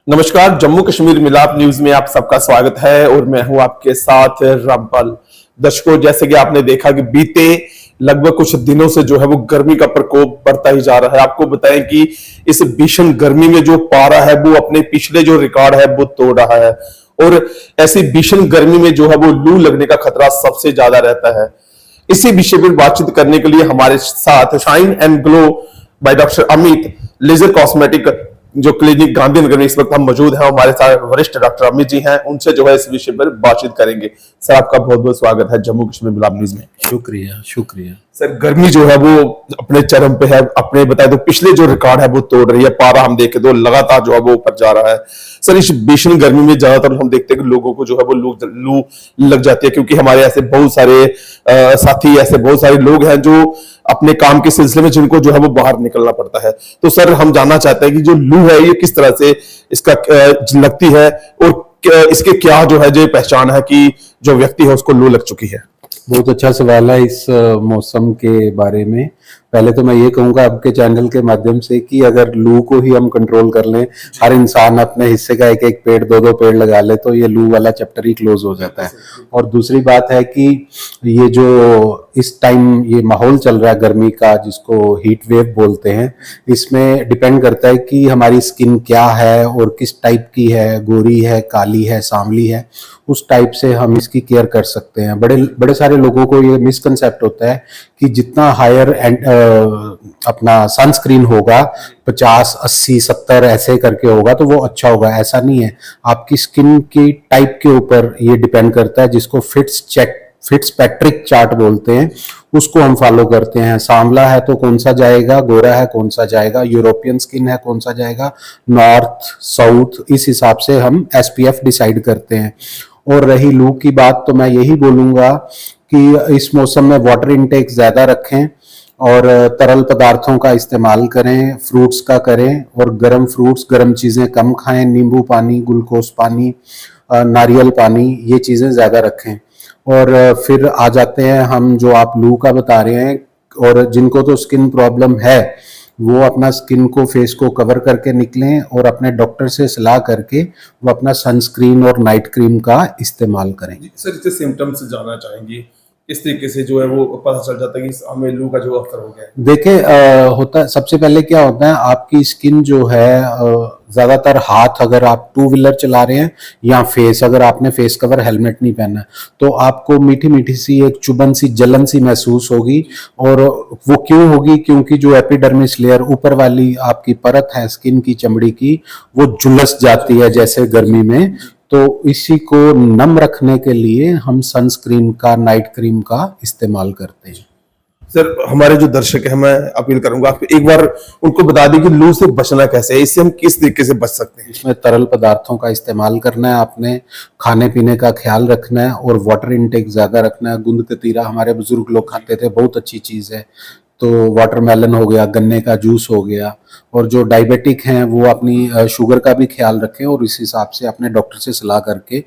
नमस्कार। जम्मू कश्मीर मिलाप न्यूज में आप सबका स्वागत है और मैं हूं आपके साथ रामपाल। दर्शकों, जैसे कि आपने देखा कि बीते लगभग कुछ दिनों से जो है वो गर्मी का प्रकोप बढ़ता ही जा रहा है। आपको बताएं कि इस भीषण गर्मी में जो पारा है वो अपने पिछले जो रिकॉर्ड है वो तोड़ रहा है और ऐसी भीषण गर्मी में जो है वो लू लगने का खतरा सबसे ज्यादा रहता है। इसी विषय पर बातचीत करने के लिए हमारे साथ shine and glow by doctor Amit laser cosmetic जो क्लिनिक गांधीनगर में इस वक्त हम मौजूद हैं। हमारे साथ वरिष्ठ डॉक्टर अमित जी हैं, उनसे जो है इस विषय पर बातचीत करेंगे। सर, आपका बहुत बहुत स्वागत है जम्मू कश्मीर मिलाप न्यूज में। शुक्रिया शुक्रिया। सर, गर्मी जो है वो अपने चरम पे है। अपने बताए तो पिछले जो रिकॉर्ड है वो तोड़ रही है। पारा हम देखे तो लगातार जो है वो ऊपर जा रहा है। सर, इस भीषण गर्मी में ज्यादातर हम देखते हैं कि लोगों को जो है वो लू लग जाती है, क्योंकि हमारे ऐसे बहुत सारे साथी, ऐसे बहुत सारे लोग हैं जो अपने काम के सिलसिले में जिनको जो है वो बाहर निकलना पड़ता है। तो सर, हम जानना चाहते हैं कि जो लू है ये किस तरह से इसका लगती है और इसके क्या जो है जो पहचान है कि जो व्यक्ति है उसको लू लग चुकी है। बहुत अच्छा सवाल है इस मौसम के बारे में। पहले तो मैं ये कहूंगा आपके चैनल के माध्यम से कि अगर लू को ही हम कंट्रोल कर लें, हर इंसान अपने हिस्से का एक एक पेड़, दो पेड़ लगा ले, तो ये लू वाला चैप्टर ही क्लोज हो जाता है। और दूसरी बात है कि ये जो इस टाइम ये माहौल चल रहा है गर्मी का, जिसको हीट वेव बोलते हैं, इसमें डिपेंड करता है कि हमारी स्किन क्या है और किस टाइप की है, गोरी है, काली है, सांवली है। उस टाइप से हम इसकी केयर कर सकते हैं। बड़े सारे लोगों को ये मिसकंसेप्ट होता है कि जितना हायर अपना सनस्क्रीन होगा, 50, 80, 70 ऐसे करके होगा तो वो अच्छा होगा। ऐसा नहीं है। आपकी स्किन की टाइप के ऊपर ये डिपेंड करता है, जिसको फिट्सपैट्रिक चार्ट बोलते हैं, उसको हम फॉलो करते हैं। सांवला है तो कौन सा जाएगा, गोरा है कौन सा जाएगा, यूरोपियन स्किन है कौन सा जाएगा, नॉर्थ साउथ, इस हिसाब से हम SPF डिसाइड करते हैं। और रही लू की बात, तो मैं यही बोलूंगा कि इस मौसम में वाटर इनटेक ज्यादा रखें और तरल पदार्थों का इस्तेमाल करें, फ्रूट्स का करें, और गर्म फ्रूट्स, गर्म चीजें कम खाएं। नींबू पानी, ग्लूकोज पानी, नारियल पानी, ये चीजें ज्यादा रखें। और फिर आ जाते हैं हम जो आप लू का बता रहे हैं, और जिनको तो स्किन प्रॉब्लम है वो अपना स्किन को, फेस को कवर करके निकलें और अपने डॉक्टर से सलाह करके वो अपना सनस्क्रीन और नाइट क्रीम का इस्तेमाल करें। सर, इसके सिम्टम्स जानना चाहेंगे, इस तरीके से जो है वो पता चल जाता है कि हमें लू का जो असर हो गया है। देखिए, होता सबसे पहले क्या होता है, आपकी स्किन जो है, ज्यादातर हाथ अगर आप टू व्हीलर चला रहे हैं, या फेस, अगर आपने फेस कवर, हेलमेट नहीं पहना, तो आपको मीठी मीठी सी एक चुभन सी, जलन सी महसूस होगी। और वो क्यों होगी? क्योंकि जो एपिडर्मिस लेयर, ऊपर वाली आपकी परत है स्किन की, चमड़ी की, वो झुलस जाती है जैसे गर्मी में। तो इसी को नम रखने के लिए हम सनस्क्रीन का, नाइट क्रीम का इस्तेमाल करते हैं। सर, हमारे जो दर्शक हैं, मैं अपील करूंगा आप एक बार उनको बता दें कि लू से बचना कैसे है, इससे हम किस तरीके से बच सकते हैं। इसमें तरल पदार्थों का इस्तेमाल करना है, आपने खाने पीने का ख्याल रखना है और वाटर इनटेक ज्यादा रखना है। गुंद कतीरा हमारे बुजुर्ग लोग खाते थे, बहुत अच्छी चीज है। तो वाटरमेलन हो गया, गन्ने का जूस हो गया। और जो डायबिटिक हैं वो अपनी शुगर का भी ख्याल रखें और इस हिसाब से अपने डॉक्टर से सलाह करके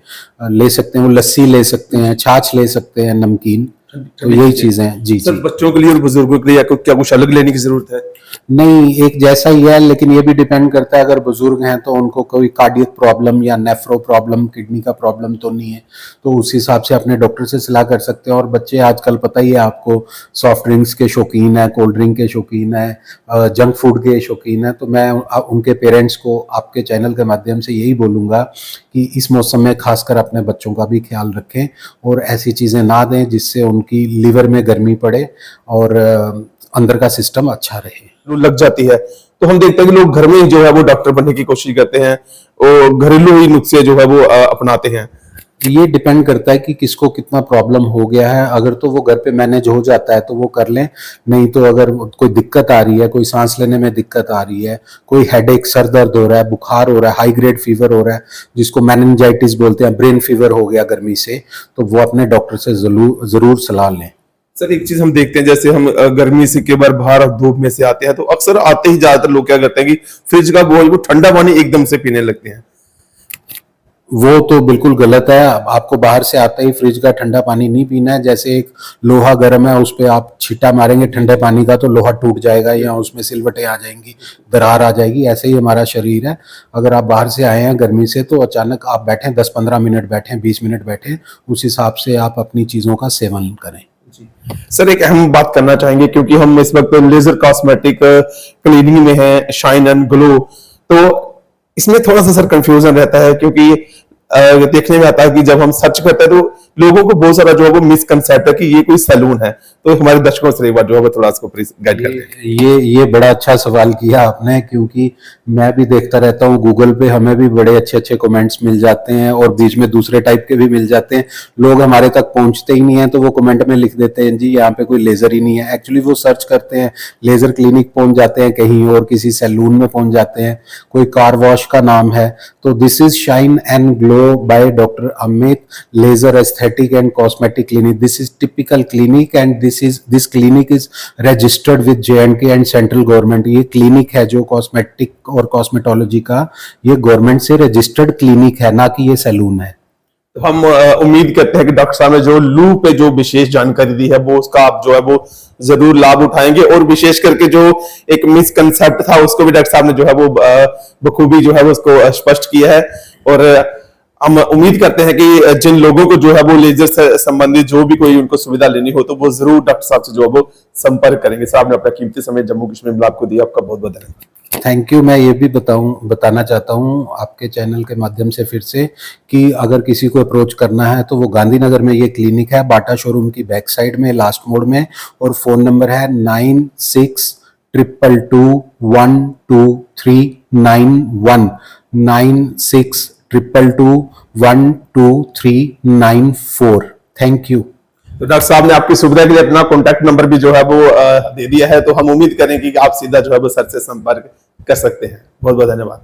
ले सकते हैं। वो लस्सी ले सकते हैं, छाछ ले सकते हैं, नमकीन, तो यही चीजें। जी सर, जी। बच्चों के लिए और बुजुर्गों के लिए क्या कुछ अलग लेने की जरूरत है? नहीं, एक जैसा ही है, लेकिन ये भी डिपेंड करता है, अगर बुजुर्ग हैं तो उनको कोई कार्डियक प्रॉब्लम या नेफ्रो प्रॉब्लम, किडनी का प्रॉब्लम तो नहीं है, तो उस हिसाब से अपने डॉक्टर से सलाह कर सकते हैं। और बच्चे आजकल पता ही है आपको, सॉफ्ट ड्रिंक्स के शौकीन है, कोल्ड ड्रिंक के शौकीन है, जंक फूड के शौकीन है। तो मैं उनके पेरेंट्स को आपके चैनल के माध्यम से यही बोलूंगा कि इस मौसम में खासकर अपने बच्चों का भी ख्याल रखें और ऐसी चीजें ना दें जिससे उनकी लीवर में गर्मी पड़े और अंदर का सिस्टम अच्छा रहे। लग जाती है तो हम देखते हैं कि लोग घर में ही जो है वो डॉक्टर बनने की कोशिश करते हैं और घरेलू ही नुस्खे जो है वो अपनाते हैं। ये डिपेंड करता है कि किसको कितना प्रॉब्लम हो गया है। अगर तो वो घर पे मैनेज हो जाता है तो वो कर लें, नहीं तो अगर कोई दिक्कत आ रही है, कोई सांस लेने में दिक्कत आ रही है, कोई हेडेक, सर दर्द हो रहा है, बुखार हो रहा है, हाई ग्रेड फीवर हो रहा है, जिसको मेनिंजाइटिस बोलते हैं, ब्रेन फीवर हो गया गर्मी से, तो वो अपने डॉक्टर से जरूर सलाह लें। सर, एक चीज हम देखते हैं, जैसे हम गर्मी से के बार बाहर धूप में से आते हैं तो अक्सर आते ही ज्यादातर लोग क्या करते हैं कि फ्रिज का वो ठंडा पानी एकदम से पीने लगते हैं। वो तो बिल्कुल गलत है। आपको बाहर से आते ही फ्रिज का ठंडा पानी नहीं पीना है। जैसे एक लोहा गर्म है, उस पे आप छींटा मारेंगे ठंडे पानी का तो लोहा टूट जाएगा या उसमें सिलवटें आ जाएंगी, दरार आ जाएगी। ऐसे ही हमारा शरीर है। अगर आप बाहर से आए हैं गर्मी से तो अचानक आप बैठें, 10-15 मिनट बैठें, 20 मिनट बैठें, उस हिसाब से आप अपनी चीजों का सेवन करें। सर एक अहम बात करना चाहेंगे, क्योंकि हम इस वक्त लेजर कॉस्मेटिक क्लीनिंग में हैं, शाइन एंड ग्लो, तो इसमें थोड़ा सा सर कंफ्यूजन रहता है, क्योंकि देखने में आता है कि जब हम सर्च करते हैं तो लोगों को बहुत सारा जो है वो मिसकंसेप्ट है कि ये कोई सैलून है। तो हमारे दर्शकों से एक बार जो है वो थोड़ा इसको गाइड कर दें। ये बड़ा अच्छा सवाल किया आपने, क्योंकि मैं भी देखता रहता हूँ गूगल पे, हमें भी बड़े अच्छे अच्छे कमेंट्स मिल जाते हैं और बीच में दूसरे टाइप के भी मिल जाते हैं। लोग हमारे तक पहुंचते ही नहीं है तो वो कमेंट में लिख देते हैं जी यहाँ पे कोई लेजर ही नहीं है। एक्चुअली वो सर्च करते हैं, लेजर क्लिनिक पहुंच जाते हैं कहीं और, किसी सैलून में पहुंच जाते हैं, कोई कार वॉश का नाम है। तो this is shine and glow by doctor Amit laser aesthetic and cosmetic clinic. This is typical clinic and this clinic is registered with J&K and central government. ये क्लिनिक है जो कॉस्मेटिक और कॉस्मेटोलॉजी का, ये गवर्नमेंट से रजिस्टर्ड क्लिनिक है, ना कि ये सैलून है। तो हम उम्मीद करते हैं कि डॉक्टर साहब ने जो लू पे जो विशेष जानकारी दी है वो उसका आप जो है वो जरूर लाभ उठाएंगे, और विशेष करके जो एक मिसकंसेप्ट था उसको भी डॉक्टर साहब ने जो है वो बखूबी जो है वो उसको स्पष्ट किया है। और हम उम्मीद करते हैं कि जिन लोगों को जो है वो लेजर से संबंधित जो भी कोई उनको सुविधा लेनी हो तो वो जरूर डॉक्टर साहब से जो है वो संपर्क करेंगे। साहब ने अपना कीमती समय जम्मू कश्मीर में आपको दिया, आपका बहुत बहुत धन्यवाद। Thank you. मैं ये भी बताना चाहता हूँ आपके चैनल के माध्यम से फिर से कि अगर किसी को अप्रोच करना है तो वो गांधीनगर में ये क्लिनिक है, बाटा शोरूम की बैक साइड में, लास्ट मोड़ में, और फोन नंबर है 9622212391 9622212394। Thank you. तो डॉक्टर साहब ने आपकी सुविधा के लिए अपना कॉन्टैक्ट नंबर भी जो है वो दे दिया है, तो हम उम्मीद करें कि आप सीधा जो है वो सर से संपर्क कर सकते हैं। बहुत बहुत धन्यवाद।